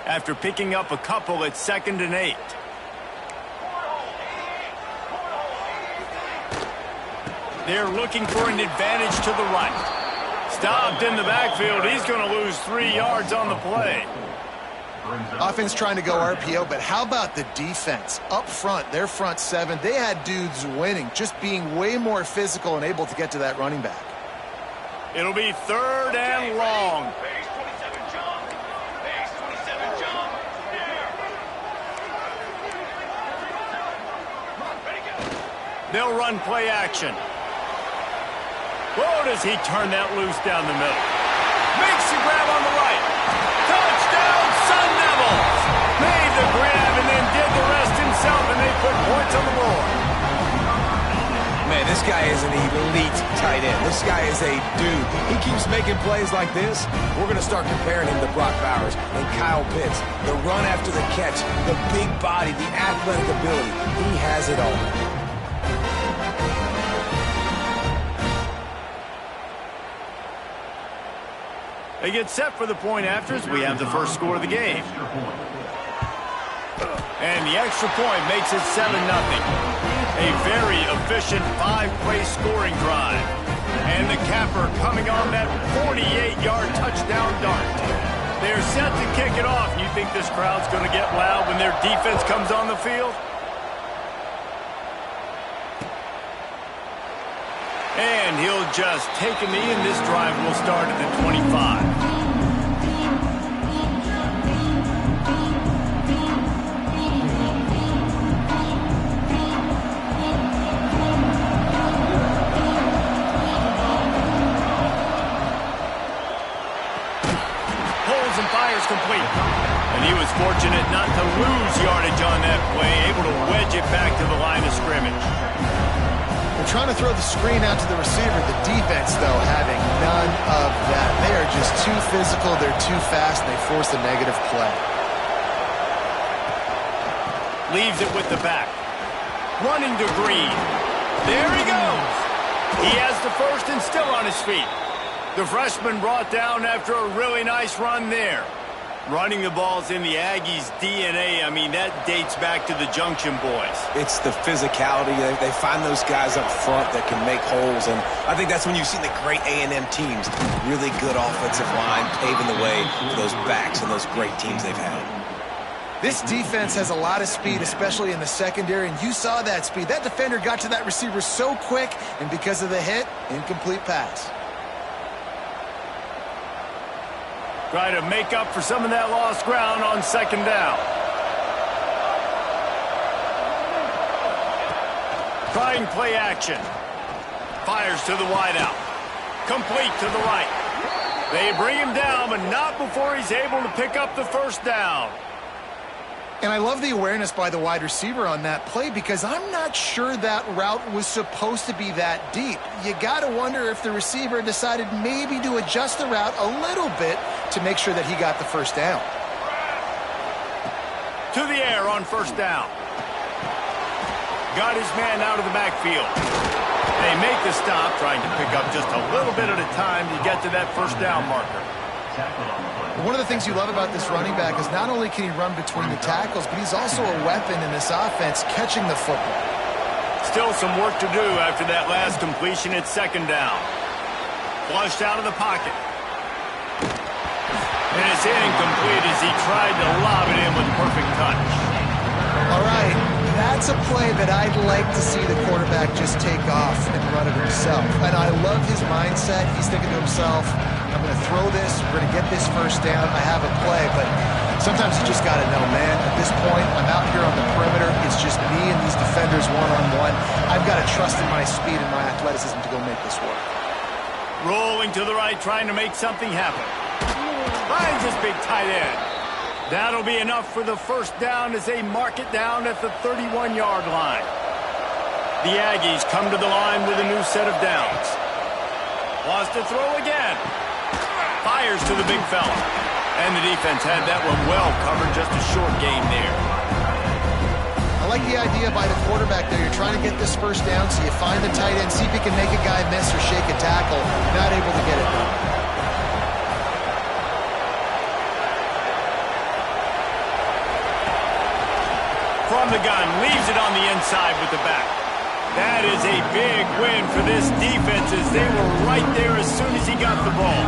after picking up a couple at 2nd and 8. They're looking for an advantage to the right. Stopped in the backfield. He's going to lose 3 yards on the play. Offense trying to go RPO, but how about the defense? Up front, their front seven, they had dudes winning, just being way more physical and able to get to that running back. It'll be 3rd and long. They'll run play action. Whoa, does he turn that loose down the middle. Makes the grab on the right. Touchdown, Sun Devils! Made the grab and then did the rest himself, and they put points on the board. Man, this guy is an elite tight end. This guy is a dude. He keeps making plays like this. We're going to start comparing him to Brock Bowers and Kyle Pitts. The run after the catch, the big body, the athletic ability. He has it all. They get set for the point afters. We have the first score of the game. And the extra point makes it 7-0. A very efficient 5-play scoring drive. And the capper coming on that 48-yard touchdown dart. They're set to kick it off. You think this crowd's going to get loud when their defense comes on the field? And he'll just take a knee, and this drive will start at the 25. Pulls and fires complete. And he was fortunate not to lose yardage on that play, able to wedge it back to the line of scrimmage. They're trying to throw the screen out to the receiver. The defense, though, having none of that. They are just too physical. They're too fast. And they force a negative play. Leaves it with the back. Running to Green. There he goes. He has the first and still on his feet. The freshman brought down after a really nice run there. Running the ball's in the Aggies' DNA. I mean, that dates back to the Junction boys. It's the physicality. They find those guys up front that can make holes, and I think that's when you've seen the great A&M teams. Really good offensive line paving the way for those backs and those great teams they've had. This defense has a lot of speed, especially in the secondary, and you saw that speed. That defender got to that receiver so quick, and because of the hit, incomplete pass. Try to make up for some of that lost ground on 2nd down. Trying play action. Fires to the wideout. Complete to the right. They bring him down, but not before he's able to pick up the first down. And I love the awareness by the wide receiver on that play because I'm not sure that route was supposed to be that deep. You got to wonder if the receiver decided maybe to adjust the route a little bit to make sure that he got the first down. To the air on 1st down. Got his man out of the backfield. They make the stop, trying to pick up just a little bit at a time to get to that 1st down marker. One of the things you love about this running back is not only can he run between the tackles, but he's also a weapon in this offense catching the football. Still some work to do after that last completion at 2nd down. Flushed out of the pocket. And it's incomplete as he tried to lob it in with perfect touch. All right, that's a play that I'd like to see the quarterback just take off and run it himself. And I love his mindset. He's thinking to himself, I'm going to throw this, we're going to get this first down, I have a play, but sometimes you just got to know, man, at this point, I'm out here on the perimeter, it's just me and these defenders one-on-one. I've got to trust in my speed and my athleticism to go make this work. Rolling to the right, trying to make something happen. Finds his big tight end. That'll be enough for the first down as they mark it down at the 31-yard line. The Aggies come to the line with a new set of downs. Wants to throw again. Fires to the big fella. And the defense had that one well covered, just a short gain there. I like the idea by the quarterback there. You're trying to get this first down, so you find the tight end, see if he can make a guy miss or shake a tackle. Not able to get it done. the gun, leaves it on the inside with the back. That is a big win for this defense as they were right there as soon as he got the ball.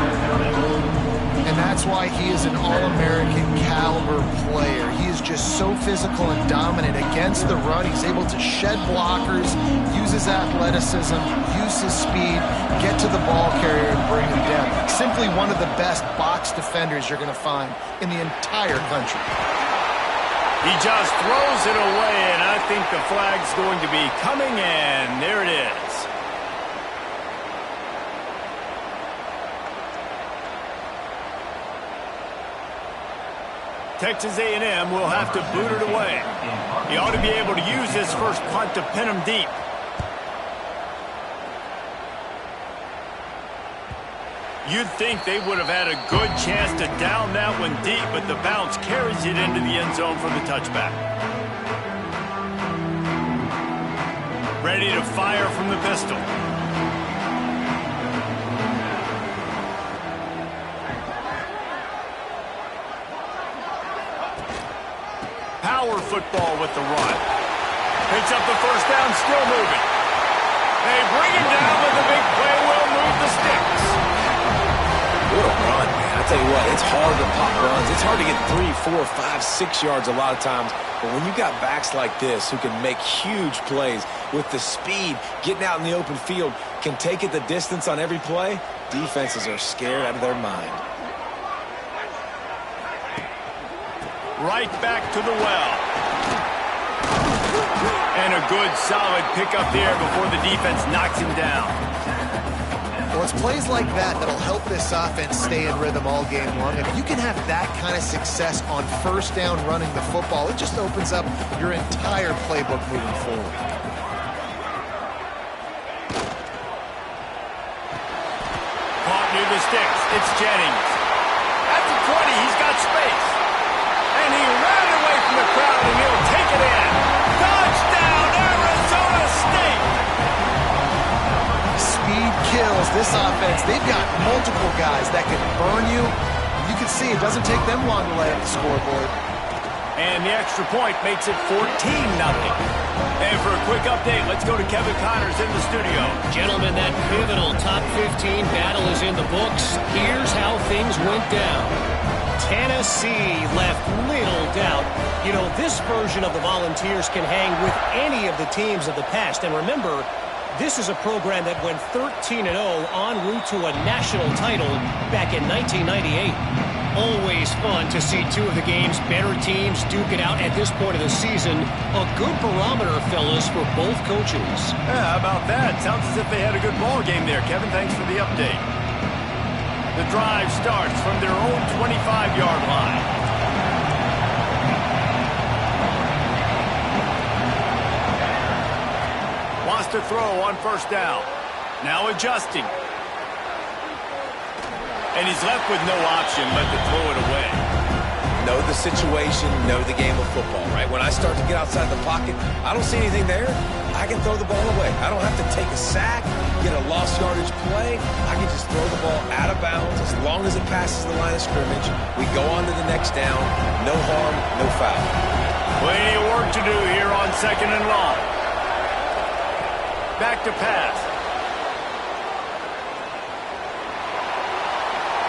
And that's why he is an All-American caliber player. He is just so physical and dominant against the run. He's able to shed blockers, use his athleticism, use his speed, get to the ball carrier and bring him down. Simply one of the best box defenders you're going to find in the entire country. He just throws it away, and I think the flag's going to be coming in. There it is. Texas A&M will have to boot it away. He ought to be able to use this first punt to pin him deep. You'd think they would have had a good chance to down that one deep, but the bounce carries it into the end zone for the touchback. Ready to fire from the pistol. Power football with the run. Picks up the first down, still moving. They bring him down with a big play, will move the sticks. What a run, man. I tell you what, it's hard to pop runs. It's hard to get 3, 4, 5, 6 yards a lot of times. But when you got backs like this who can make huge plays with the speed, getting out in the open field, can take it the distance on every play, defenses are scared out of their mind. Right back to the well. And a good, solid pickup there before the defense knocks him down. Well, it's plays like that that'll help this offense stay in rhythm all game long. If you can have that kind of success on first down running the football, it just opens up your entire playbook moving forward. Caught near the sticks. It's Jennings. At the 20, he's got space. And he ran away from the crowd, and he'll take it in. Touchdown, Arizona State! Speed kills this offense. They've got multiple guys that can burn you. You can see it doesn't take them long to lay up the scoreboard. And the extra point makes it 14-0. And for a quick update, let's go to Kevin Connors in the studio. Gentlemen, that pivotal top 15 battle is in the books. Here's how things went down. Tennessee left little doubt. You know, this version of the Volunteers can hang with any of the teams of the past. And remember, this is a program that went 13-0 en route to a national title back in 1998. Always fun to see two of the game's better teams duke it out at this point of the season. A good barometer, fellas, for both coaches. Yeah, how about that? Sounds as if they had a good ball game there. Kevin, thanks for the update. The drive starts from their own 25-yard line. Wants to throw on first down. Now adjusting. And he's left with no option but to throw it away. Know the situation, know the game of football, right? When I start to get outside the pocket, I don't see anything there, I can throw the ball away. I don't have to take a sack, get a lost yardage play. I can just throw the ball out of bounds as long as it passes the line of scrimmage. We go on to the next down. No harm, no foul. Plenty of work to do here on second and long. Back to pass.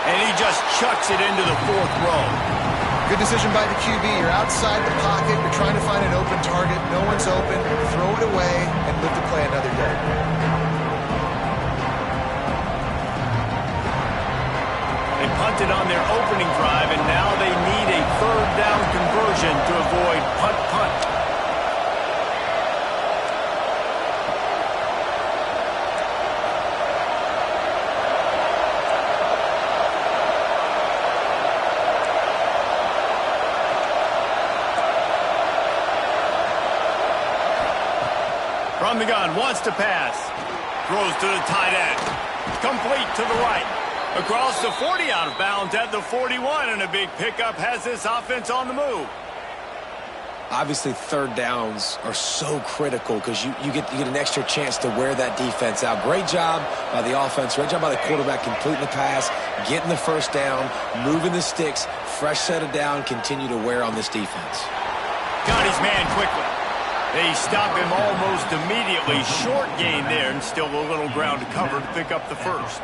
And he just chucks it into the fourth row. Good decision by the QB. You're outside the pocket. You're trying to find an open target. No one's open. Throw it away and live to play another day. They punted on their opening drive, and now they need a third down conversion to avoid punt-punt. From the gun, wants to pass. Throws to the tight end. Complete to the right. Across the 40, out of bounds at the 41, and a big pickup has this offense on the move. Obviously, third downs are so critical because you get an extra chance to wear that defense out. Great job by the offense. Great job by the quarterback completing the pass, getting the first down, moving the sticks, fresh set of down, continue to wear on this defense. Got his man quickly. They stop him almost immediately. Short gain there, and still a little ground to cover to pick up the first.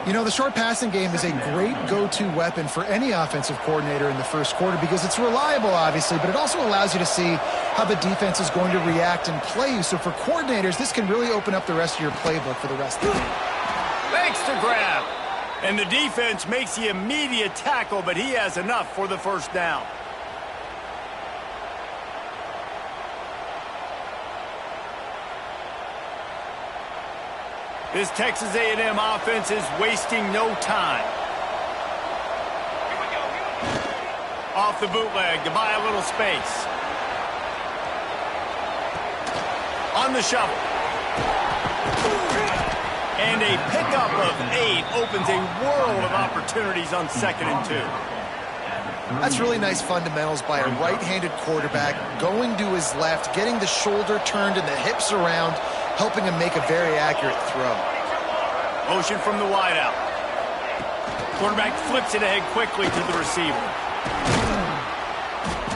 You know, the short passing game is a great go-to weapon for any offensive coordinator in the first quarter because it's reliable, obviously, but it also allows you to see how the defense is going to react and play. So for coordinators, this can really open up the rest of your playbook for the rest of the game. Thanks to grab. And the defense makes the immediate tackle, but he has enough for the first down. This Texas A&M offense is wasting no time. Off the bootleg to buy a little space. On the shovel. And a pickup of 8 opens a world of opportunities on 2nd and 2. That's really nice fundamentals by a right-handed quarterback, going to his left, getting the shoulder turned and the hips around, helping him make a very accurate throw. Motion from the wideout. Quarterback flips it ahead quickly to the receiver.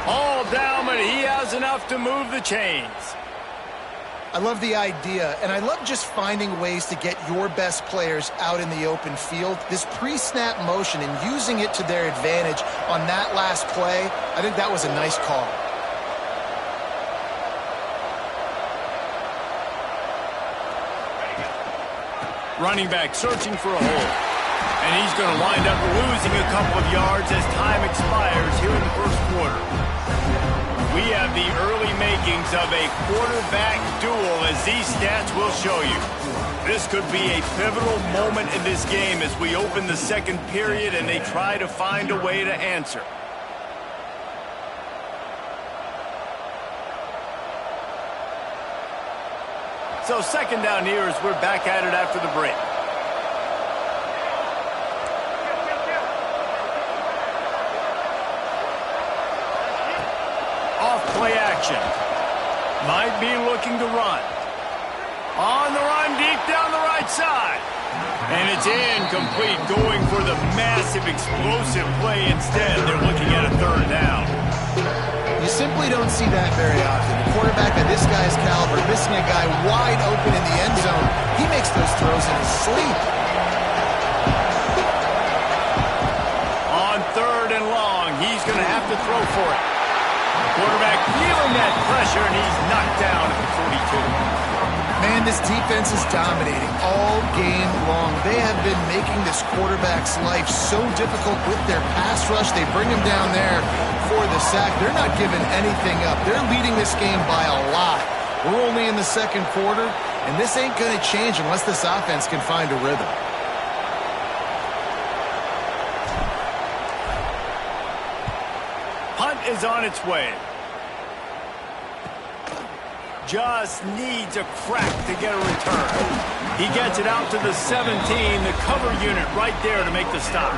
All down, but he has enough to move the chains. I love the idea, and I love just finding ways to get your best players out in the open field. This pre-snap motion and using it to their advantage on that last play, I think that was a nice call. Running back searching for a hole. And he's going to wind up losing a couple of yards as time expires here in the first quarter. We have the early makings of a quarterback duel, as these stats will show you. This could be a pivotal moment in this game as we open the second period and they try to find a way to answer. So 2nd down here as we're back at it after the break. Off-play action. Might be looking to run. On the run, deep down the right side. And it's incomplete, going for the massive, explosive play instead. They're looking at a 3rd down. You simply don't see that very often. A quarterback of this guy's caliber missing a guy wide open in the end zone. He makes those throws in his sleep. On 3rd and long, he's going to have to throw for it. Quarterback feeling that pressure, and he's knocked down at the 42. Man, this defense is dominating all game long. They have been making this quarterback's life so difficult with their pass rush. They bring him down there for the sack. They're not giving anything up. They're leading this game by a lot. We're only in the 2nd quarter, and this ain't going to change unless this offense can find a rhythm. Punt is on its way. Just needs a crack to get a return. He gets it out to the 17, the cover unit right there to make the stop.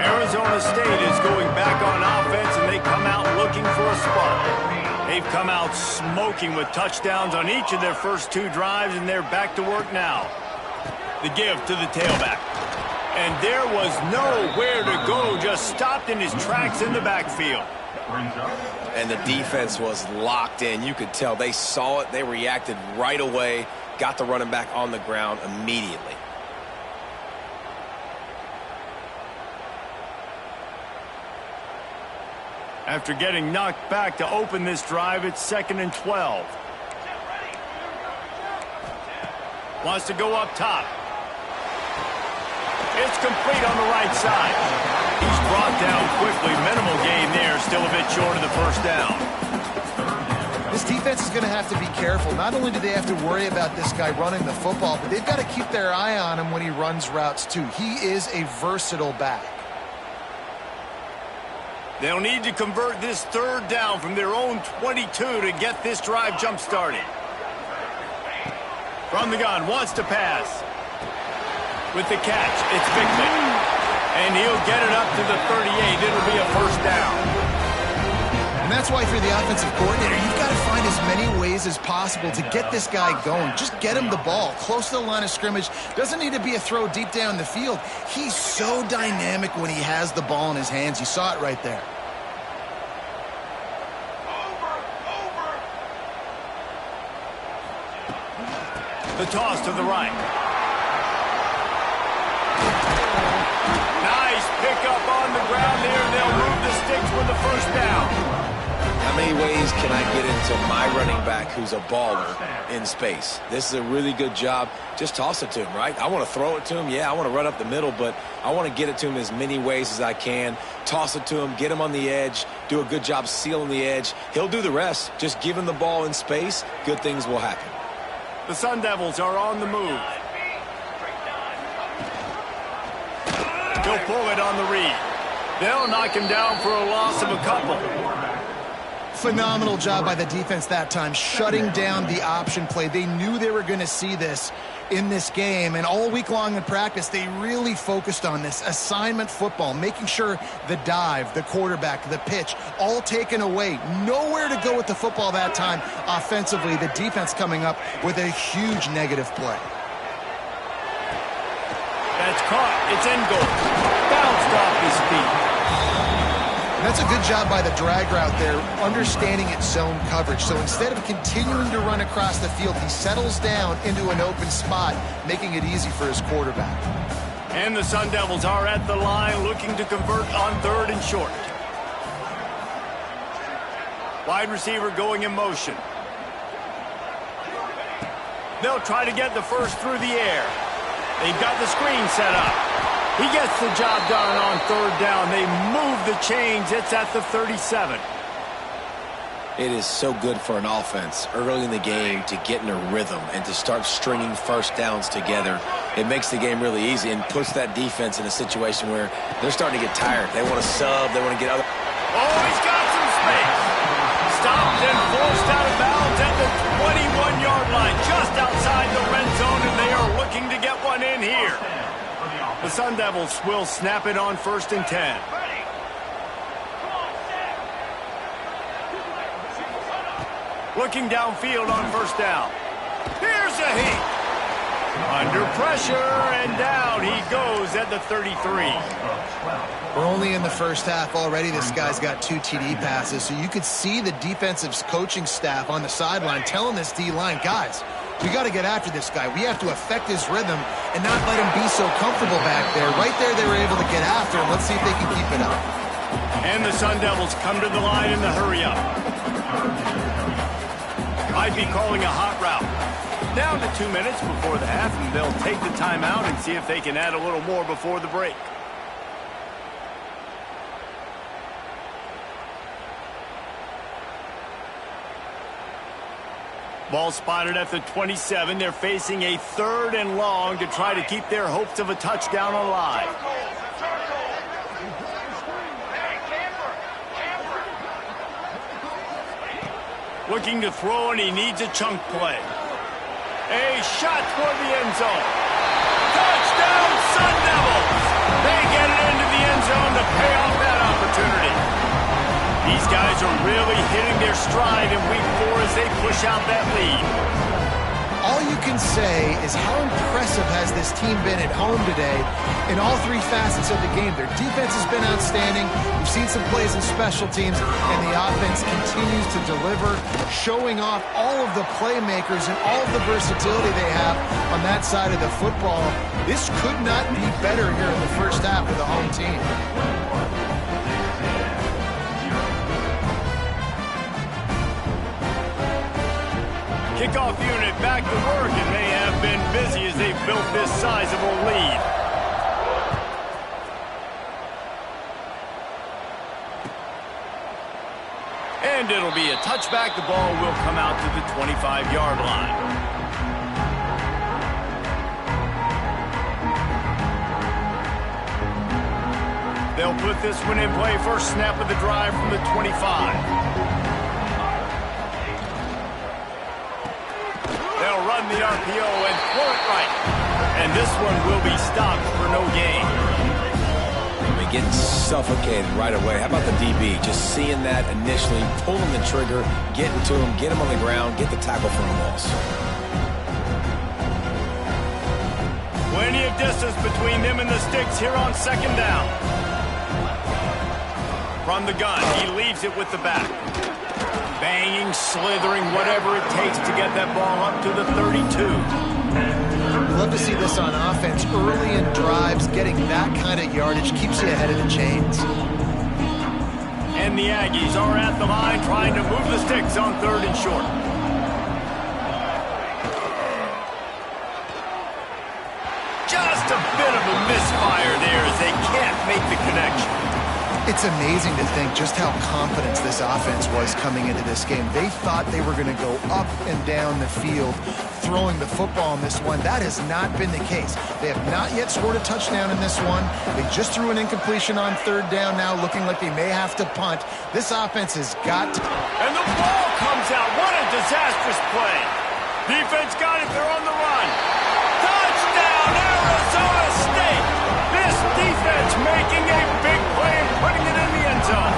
Arizona State is going back on offense, and they come out looking for a spot. They've come out smoking with touchdowns on each of their first 2 drives, and they're back to work now. The give to the tailback. And there was nowhere to go, just stopped in his tracks in the backfield. And the defense was locked in. You could tell they saw it. They reacted right away, got the running back on the ground immediately. After getting knocked back to open this drive, it's 2nd and 12. Wants to go up top. It's complete on the right side. He's brought down quickly. Minimal gain there, still a bit short of the first down. This defense is going to have to be careful. Not only do they have to worry about this guy running the football, but they've got to keep their eye on him when he runs routes too. He is a versatile back. They'll need to convert this 3rd down from their own 22 to get this drive jump-started. From the gun, wants to pass. With the catch, it's Bickley. And he'll get it up to the 38. It'll be a 1st down. And that's why if you're the offensive coordinator, you've got to find as many ways as possible to get this guy going. Just get him the ball close to the line of scrimmage. Doesn't need to be a throw deep down the field. He's so dynamic when he has the ball in his hands. You saw it right there. The toss to the right. Nice pickup on the ground there. They'll move the sticks with the first down. How many ways can I get into my running back who's a baller in space? This is a really good job. Just toss it to him, right? I want to throw it to him. Yeah, I want to run up the middle, but I want to get it to him as many ways as I can. Toss it to him, get him on the edge, do a good job sealing the edge. He'll do the rest. Just give him the ball in space. Good things will happen. The Sun Devils are on the move. He'll pull it on the read. They'll knock him down for a loss of a couple. Phenomenal job by the defense that time, shutting down the option play. They knew they were going to see this in this game, and all week long in practice, they really focused on this assignment football, making sure the dive, the quarterback, the pitch, all taken away. Nowhere to go with the football that time offensively. The defense coming up with a huge negative play. That's caught. It's in goal. Bounced off his feet. That's a good job by the drag route there, understanding its zone coverage. So instead of continuing to run across the field, he settles down into an open spot, making it easy for his quarterback. And the Sun Devils are at the line looking to convert on 3rd and short. Wide receiver going in motion. They'll try to get the first through the air. They've got the screen set up. He gets the job done on 3rd down. They move the chains. It's at the 37. It is so good for an offense early in the game to get in a rhythm and to start stringing first downs together. It makes the game really easy and puts that defense in a situation where they're starting to get tired. They want to sub. They want to get other. Oh, he's got some space. Stopped and forced out of bounds at the 21-yard line, just outside the red zone, and they are looking to get one in here. The Sun Devils will snap it on 1st and 10. Looking downfield on 1st down. Here's a heat. Under pressure, and down he goes at the 33. We're only in the first half already. This guy's got 2 TD passes, so you could see the defensive coaching staff on the sideline telling this D-line, guys, we got to get after this guy. We have to affect his rhythm and not let him be so comfortable back there. Right there, they were able to get after him. Let's see if they can keep it up. And the Sun Devils come to the line in the hurry-up. Might be calling a hot route. Down to 2 minutes before the half, and they'll take the timeout and see if they can add a little more before the break. Ball spotted at the 27. They're facing a 3rd and long to try to keep their hopes of a touchdown alive. Looking to throw, and he needs a chunk play. A shot toward the end zone. Touchdown, Sun Devils! They get it into the end zone to pay off that opportunity. These guys are really hitting their stride in week 4 as they push out that lead. All you can say is how impressive has this team been at home today in all 3 facets of the game. Their defense has been outstanding. We've seen some plays in special teams, and the offense continues to deliver, showing off all of the playmakers and all of the versatility they have on that side of the football. This could not be better here in the first half of the home team. Kickoff unit back to work, and they have been busy as they've built this sizable lead. And it'll be a touchback. The ball will come out to the 25-yard line. They'll put this one in play. First snap of the drive from the 25. They'll run the RPO and throw it right. And this one will be stopped for no gain. I mean, getting suffocated right away. How about the DB? Just seeing that initially, pulling the trigger, getting to him, get him on the ground, get the tackle for a loss. Plenty of distance between them and the sticks here on second down. From the gun, he leaves it with the back. Banging, slithering, whatever it takes to get that ball up to the 32. We love to see this on offense. Early in drives, getting that kind of yardage keeps you ahead of the chains. And the Aggies are at the line trying to move the sticks on 3rd and short. Just a bit of a misfire there as they can't make the connection. It's amazing to think just how confident this offense was coming into this game. They thought they were going to go up and down the field throwing the football in this one. That has not been the case. They have not yet scored a touchdown in this one. They just threw an incompletion on 3rd down now, looking like they may have to punt. This offense has got to... And the ball comes out. What a disastrous play. Defense got it. They're on the run. Touchdown, Arizona State. This defense making a big play and putting it in the end zone.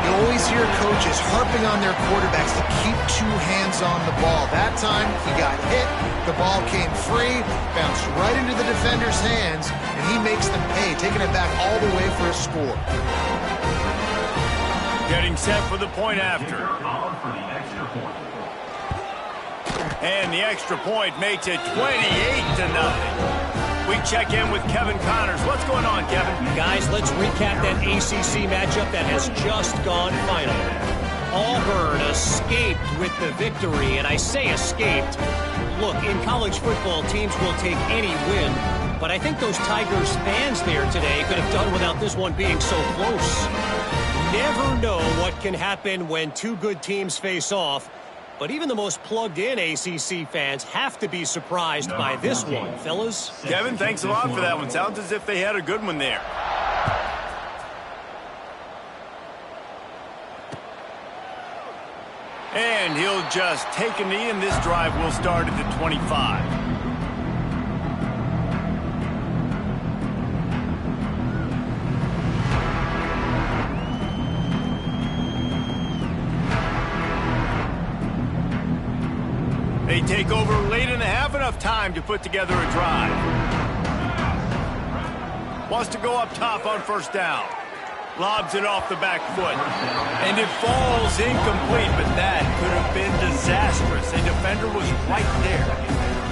You always hear coaches harping on their quarterbacks to keep 2 hands on the ball. That time, he got hit, the ball came free, bounced right into the defender's hands, and he makes them pay, taking it back all the way for a score. Getting set for the point after. And the extra point makes it 28-0. We check in with Kevin Connors. What's going on, Kevin? Guys, let's recap that ACC matchup that has just gone final. Auburn escaped with the victory, and I say escaped. Look, in college football, teams will take any win, but I think those Tigers fans there today could have done without this one being so close. Never know what can happen when 2 good teams face off. But even the most plugged-in ACC fans have to be surprised by this one, fellas. Kevin, thanks a lot for that one. Sounds as if they had a good one there. And he'll just take a knee, and this drive will start at the 25. They take over late in the half, enough time to put together a drive. Wants to go up top on 1st down. Lobs it off the back foot. And it falls incomplete, but that could have been disastrous. A defender was right there.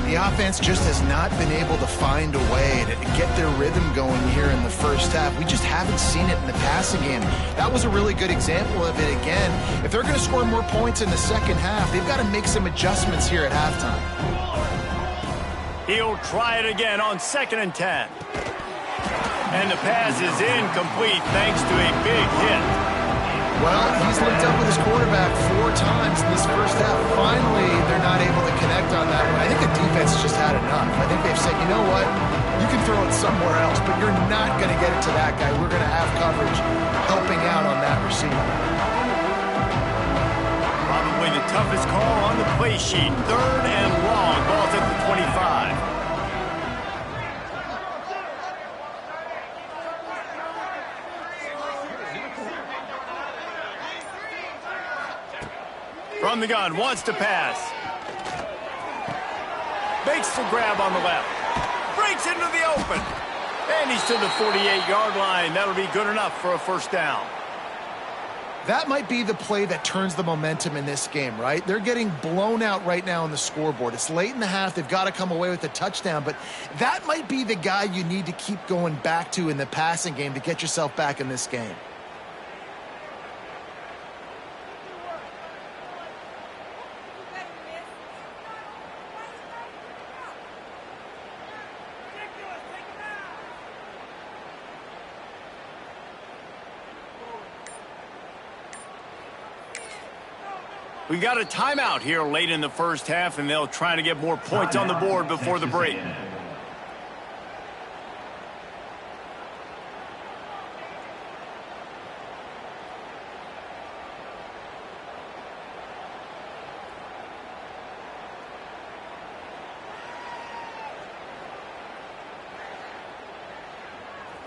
The offense just has not been able to find a way to get their rhythm going here in the first half. We just haven't seen it in the passing game. That was a really good example of it again. If they're going to score more points in the second half, they've got to make some adjustments here at halftime. He'll try it again on 2nd and 10. And the pass is incomplete thanks to a big hit. Well, he's linked up with his quarterback 4 times in this first half. Finally, they're not able to connect on that one. I think the defense just had enough. I think they've said, you know what? You can throw it somewhere else, but you're not going to get it to that guy. We're going to have coverage helping out on that receiver. Probably the toughest call on the play sheet. 3rd and long. Ball's at the 25. From the gun, wants to pass. Makes the grab on the left. Breaks into the open. And he's to the 48-yard line. That'll be good enough for a 1st down. That might be the play that turns the momentum in this game, right? They're getting blown out right now on the scoreboard. It's late in the half. They've got to come away with a touchdown, but that might be the guy you need to keep going back to in the passing game to get yourself back in this game. We got a timeout here late in the first half, and they'll try to get more points on the board before the break.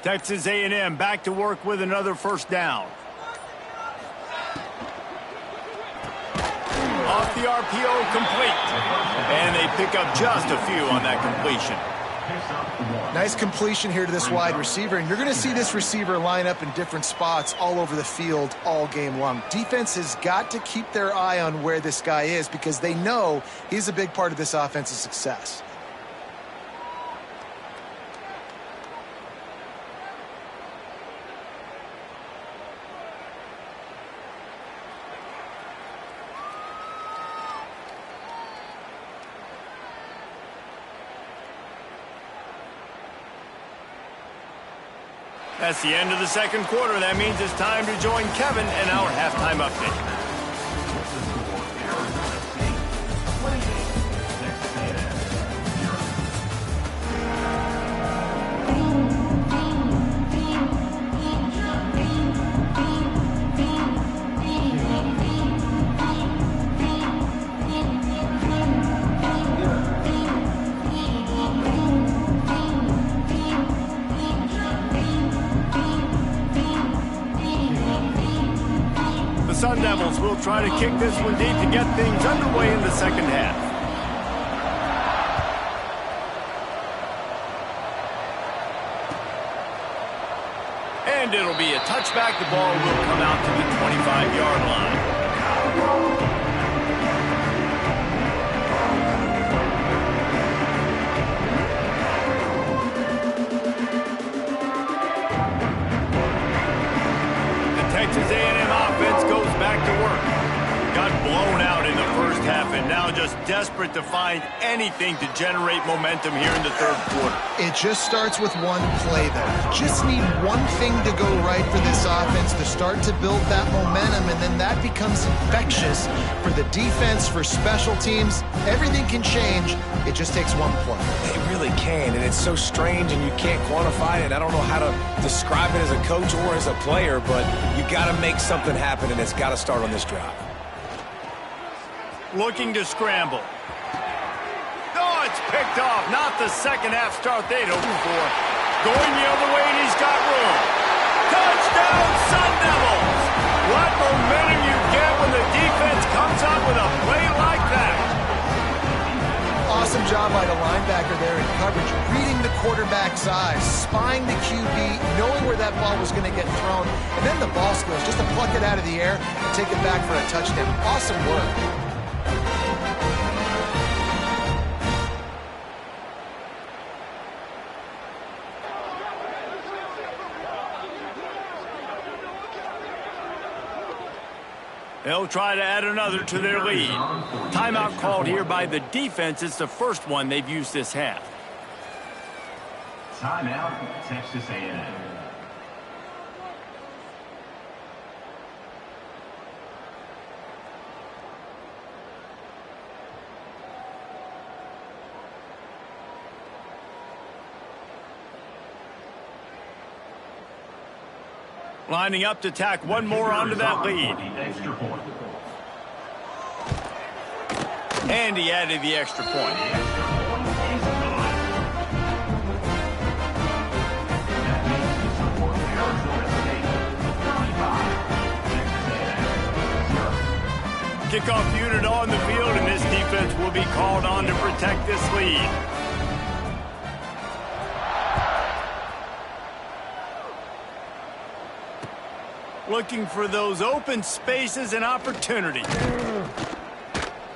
Texas A&M back to work with another first down. Off the RPO, complete. And they pick up just a few on that completion. Nice completion here to this wide receiver, and you're going to see this receiver line up in different spots all over the field all game long. Defense has got to keep their eye on where this guy is because they know he's a big part of this offense's success. That's the end of the second quarter. That means it's time to join Kevin and our halftime update. Sun Devils will try to kick this one deep to get things underway in the second half. And it'll be a touchback. The ball will come out to the 25-yard line. Texas A&M offense goes back to work. Got blown out in the first half and now just desperate to find anything to generate momentum here in the third quarter. It just starts with one play, though. You just need one thing to go right for this offense to start to build that momentum, and then that becomes infectious for the defense, for special teams. Everything can change. It just takes one play. It really can, and it's so strange, and you can't quantify it. I don't know how to describe it as a coach or as a player, but you got to make something happen, and it's got to start on this drive. Looking to scramble. Oh, it's picked off. Not the second half start they'd hoped for. Going the other way, and he's got room. Touchdown, Sun Devils! What momentum you get when the defense comes up with a play like that. Awesome job by the linebacker there in coverage, reading the quarterback's eyes, spying the QB, knowing where that ball was going to get thrown, and then the ball skills just to pluck it out of the air and take it back for a touchdown. Awesome work. They'll try to add another to their lead. Timeout called here by the defense. It's the first one they've used this half. Timeout, Texas A&M. Lining up to tack one more onto that lead. And he added the extra point. Kickoff unit on the field, and this defense will be called on to protect this lead. Looking for those open spaces and opportunity.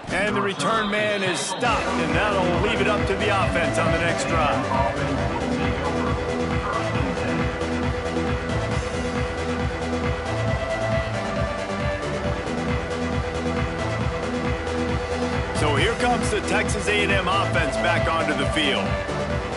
And the return man is stopped, and that'll leave it up to the offense on the next drive. So here comes the Texas A&M offense back onto the field.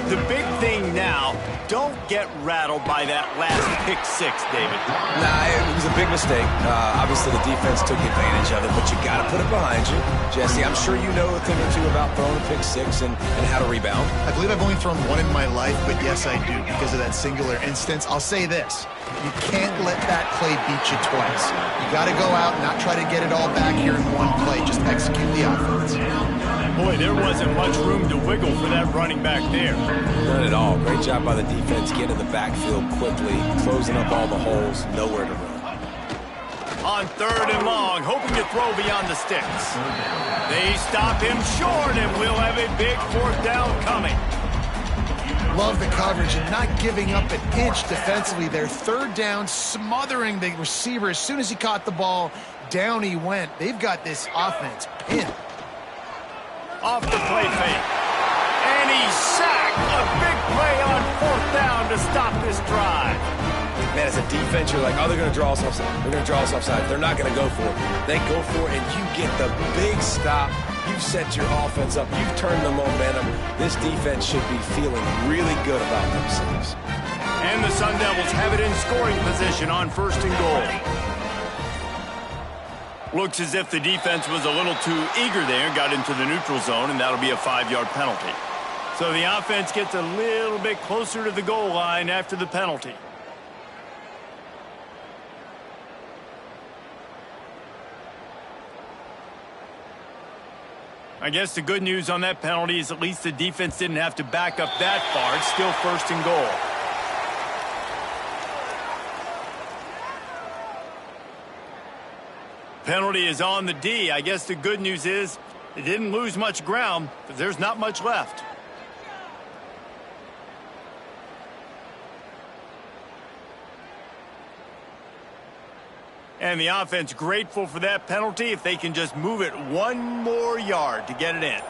The big thing now, don't get rattled by that last pick six, David. Nah, it was a big mistake. Obviously, the defense took advantage of it, but you got to put it behind you. Jesse, I'm sure you know a thing or two about throwing a pick six and how to rebound. I believe I've only thrown one in my life, but yes, I do because of that singular instance. I'll say this. You can't let that play beat you twice. You got to go out and not try to get it all back here in one play. Just execute the offense. Boy, there wasn't much room to wiggle for that running back there. None at all. Great job by the defense getting in the backfield quickly, closing up all the holes, nowhere to run. On 3rd and long, hoping to throw beyond the sticks. They stop him short, and we'll have a big 4th down coming. Love the coverage and not giving up an inch defensively. Their 3rd down, smothering the receiver. As soon as he caught the ball, down he went. They've got this offense pinned. Off the play fake. And he's sacked. A big play on 4th down to stop this drive. Man, as a defense, you're like, oh, they're going to draw us offside. They're going to draw us offside. They're not going to go for it. They go for it, and you get the big stop. You've set your offense up. You've turned the momentum. This defense should be feeling really good about themselves. And the Sun Devils have it in scoring position on 1st and goal. Looks as if the defense was a little too eager there, got into the neutral zone, and that'll be a 5-yard penalty. So the offense gets a little bit closer to the goal line after the penalty. I guess the good news on that penalty is at least the defense didn't have to back up that far. It's still 1st and goal. Penalty is on the D. I guess the good news is it didn't lose much ground, but there's not much left. And the offense grateful for that penalty if they can just move it 1 more yard to get it in.